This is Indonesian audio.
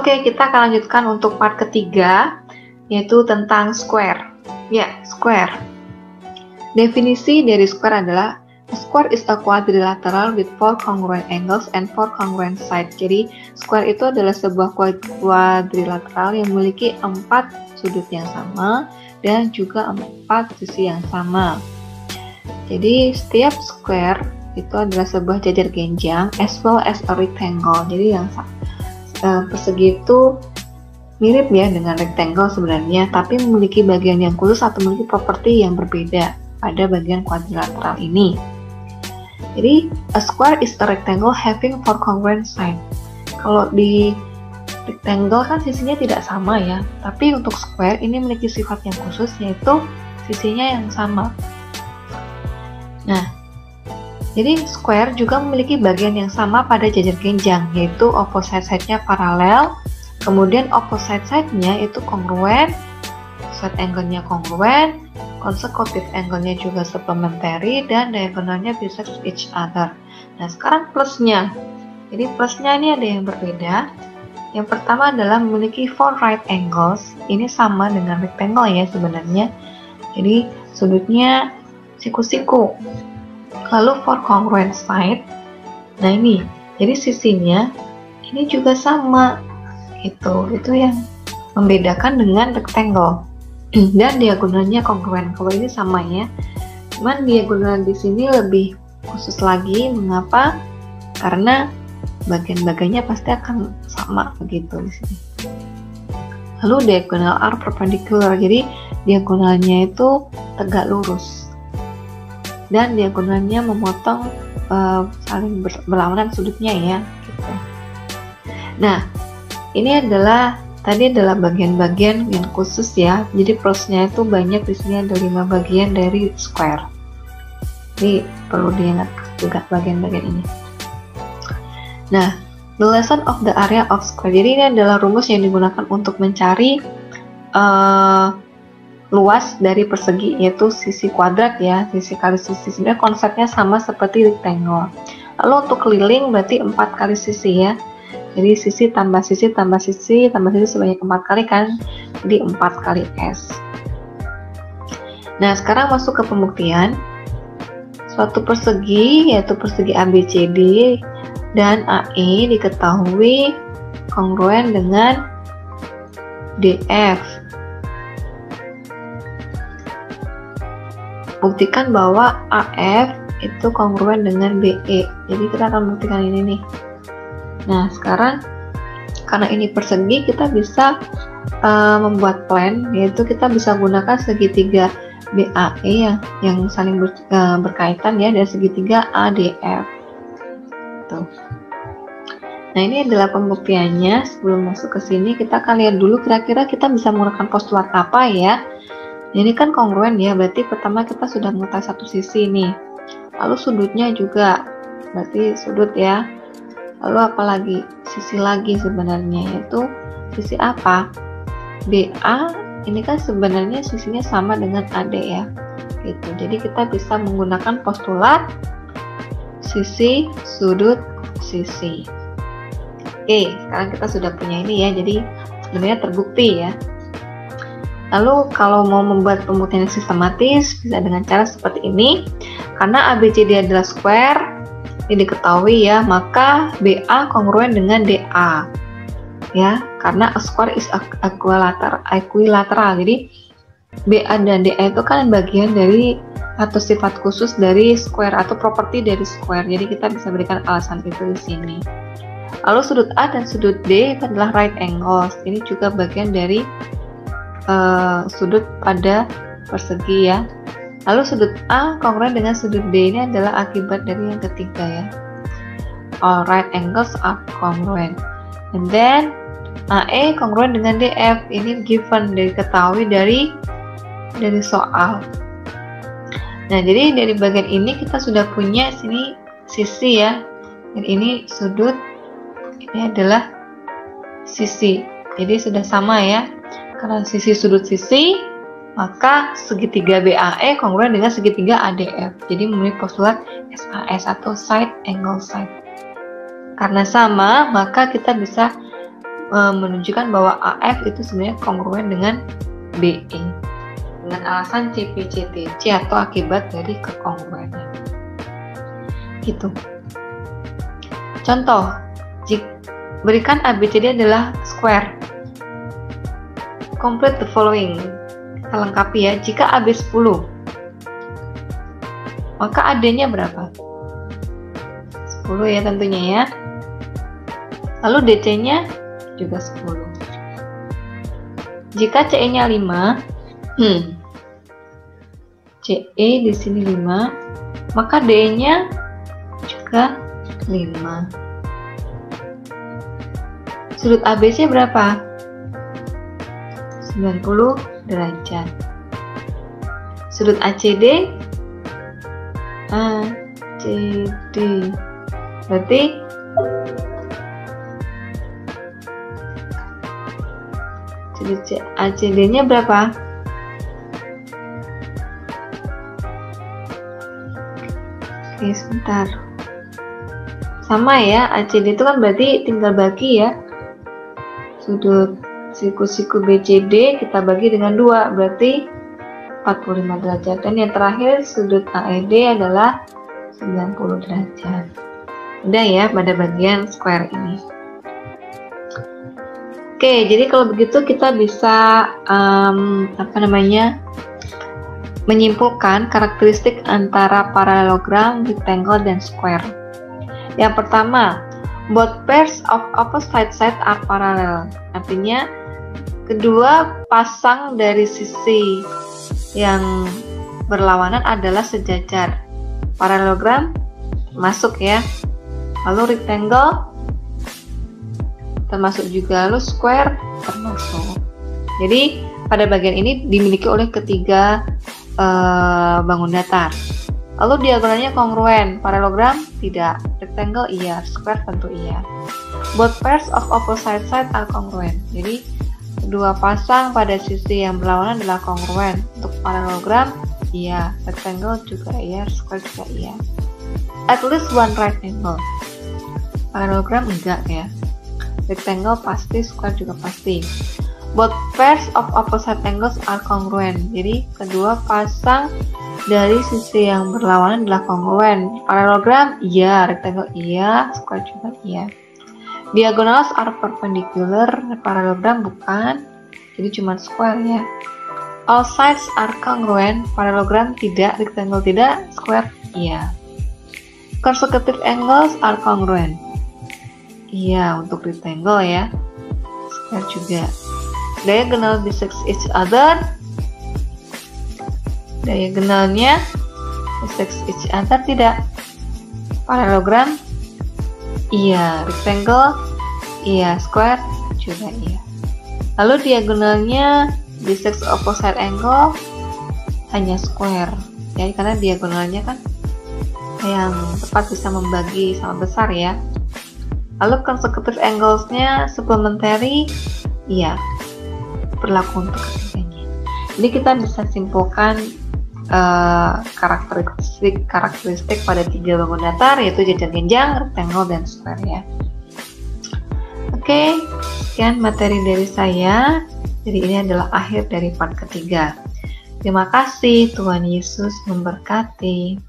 Oke, kita akan lanjutkan untuk part ketiga, yaitu tentang square. Ya, square. Definisi dari square adalah a square is a quadrilateral with 4 congruent angles and 4 congruent sides. Jadi, square itu adalah sebuah quadrilateral yang memiliki 4 sudut yang sama dan juga 4 sisi yang sama. Jadi, setiap square itu adalah sebuah jajar genjang as well as a rectangle. Jadi, yang persegi itu mirip ya dengan rectangle sebenarnya, tapi memiliki bagian yang khusus atau memiliki properti yang berbeda pada bagian quadrilateral ini. Jadi, a square is a rectangle having 4 congruent sides. Kalau di rectangle kan sisinya tidak sama ya, tapi untuk square ini memiliki sifat yang khusus, yaitu sisinya yang sama. Nah, jadi square juga memiliki bagian yang sama pada jajar genjang, yaitu opposite side-nya paralel, kemudian opposite side-nya itu congruent, side angle-nya congruent, consecutive angle-nya juga supplementary, dan diagonalnya bisa each other. Nah, sekarang plusnya. Jadi plusnya ini ada yang berbeda. Yang pertama adalah memiliki 4 right angles. Ini sama dengan rectangle ya sebenarnya. Jadi sudutnya siku-siku. Lalu 4 congruent side. Nah ini, jadi sisinya ini juga sama. Itu yang membedakan dengan rectangle. Dan diagonalnya congruent. Kalau ini sama ya. Cuman diagonal di sini lebih khusus lagi. Mengapa? Karena bagian-bagiannya pasti akan sama begitu di sini. Lalu diagonal are perpendicular. Jadi diagonalnya itu tegak lurus. Dan diagonalnya memotong saling berlawanan sudutnya ya. Gitu. Nah, ini adalah tadi adalah bagian-bagian yang khusus ya. Jadi plusnya itu banyak, di sini ada 5 bagian dari square. Jadi perlu diingat juga bagian-bagian ini. Nah, the lesson of the area of square. Jadi ini adalah rumus yang digunakan untuk mencari luas dari persegi, yaitu sisi kuadrat ya, sisi kali sisi. Sebenarnya konsepnya sama seperti rectangle. Lalu untuk keliling berarti 4 kali sisi ya. Jadi sisi tambah sisi tambah sisi tambah sisi sebanyak 4 kali kan, jadi 4 kali S. Nah, sekarang masuk ke pembuktian. Suatu persegi, yaitu persegi ABCD dan AE diketahui kongruen dengan DF. Buktikan bahwa AF itu kongruen dengan BE. Jadi kita akan buktikan ini nih. Nah, sekarang karena ini persegi, kita bisa membuat plan, yaitu kita bisa gunakan segitiga BAE yang saling berkaitan ya, dan segitiga ADF. Tuh. Nah, ini adalah pembuktiannya. Sebelum masuk ke sini, kita akan lihat dulu kira-kira kita bisa menggunakan postulat apa ya. Ini kan kongruen ya, berarti pertama kita sudah mengetahui satu sisi nih. Lalu sudutnya juga, berarti sudut ya. Lalu apalagi sisi lagi sebenarnya, yaitu sisi apa? BA ini kan sebenarnya sisinya sama dengan AD ya, gitu. Jadi kita bisa menggunakan postulat sisi, sudut, sisi. Oke, sekarang kita sudah punya ini ya, jadi sebenarnya terbukti ya. Lalu kalau mau membuat pembuktian yang sistematis, bisa dengan cara seperti ini. Karena ABCD adalah square, ini diketahui ya, maka BA kongruen dengan DA ya, karena a square is equilateral. Jadi BA dan DA itu kan bagian dari atau sifat khusus dari square atau properti dari square. Jadi kita bisa berikan alasan itu di sini. Lalu sudut A dan sudut D itu adalah right angles. Ini juga bagian dari sudut pada persegi ya. Lalu sudut A kongruen dengan sudut D, ini adalah akibat dari yang ketiga ya. All right angles are congruent. And then AE kongruen dengan DF, ini given, diketahui dari soal. Nah, jadi dari bagian ini kita sudah punya sini sisi ya. Dan ini sudut, ini adalah sisi. Jadi sudah sama ya. Karena sisi sudut sisi, maka segitiga BAE kongruen dengan segitiga ADF. Jadi memiliki postulat SAS atau side angle side. Karena sama, maka kita bisa menunjukkan bahwa AF itu sebenarnya kongruen dengan BE dengan alasan CP/CT, C atau akibat dari kekongruennya. Gitu. Contoh, berikan ABCD adalah square. Complete the following. Kita lengkapi ya. Jika AB 10, maka AD-nya berapa? 10 ya tentunya ya. Lalu DC-nya juga 10. Jika CE-nya 5, CE di sini 5, maka DE-nya juga 5. Sudut ABC berapa? 90 derajat. Sudut ACD berarti sudut ACD-nya berapa? Oke, sebentar. Sama ya, ACD itu kan berarti tinggal bagi ya. Sudut siku-siku BCD kita bagi dengan 2, berarti 45 derajat. Dan yang terakhir sudut AED adalah 90 derajat. Udah ya pada bagian square ini. Oke, jadi kalau begitu kita bisa menyimpulkan karakteristik antara parallelogram, rectangle, dan square. Yang pertama, both pairs of opposite sides are parallel. Artinya, kedua pasang dari sisi yang berlawanan adalah sejajar. Parallelogram masuk ya. Lalu rectangle termasuk juga, lalu square termasuk. Jadi, pada bagian ini dimiliki oleh ketiga bangun datar. Lalu diagonalnya kongruen, parallelogram tidak, rectangle iya, square tentu iya. Both pairs of opposite sides are congruent. Jadi kedua pasang pada sisi yang berlawanan adalah kongruen. Untuk parallelogram iya, rectangle juga iya, square juga iya. At least one right angle. Parallelogram enggak ya. Rectangle pasti, square juga pasti. Both pairs of opposite angles are congruent. Jadi kedua pasang dari sisi yang berlawanan adalah kongruen. Parallelogram iya, rectangle iya, square juga iya. Diagonals are perpendicular, parallelogram bukan, jadi cuma square ya. All sides are congruent, parallelogram tidak, rectangle tidak, square iya. Consecutive angles are congruent. Iya, untuk rectangle ya. Square juga. Diagonal bisect each other. Diagonalnya bisect each other tidak. Parallelogram iya, rectangle iya, square juga iya. Lalu diagonalnya bisect opposite angle hanya square ya, karena diagonalnya kan yang tepat bisa membagi sama besar ya. Lalu consecutive anglesnya supplementary iya, berlaku untuk ketiganya. Jadi kita bisa simpulkan karakteristik pada tiga bangun datar, yaitu jajar genjang, rectangle, dan square ya. Oke, sekian materi dari saya. Jadi ini adalah akhir dari part ketiga. Terima kasih, Tuhan Yesus memberkati.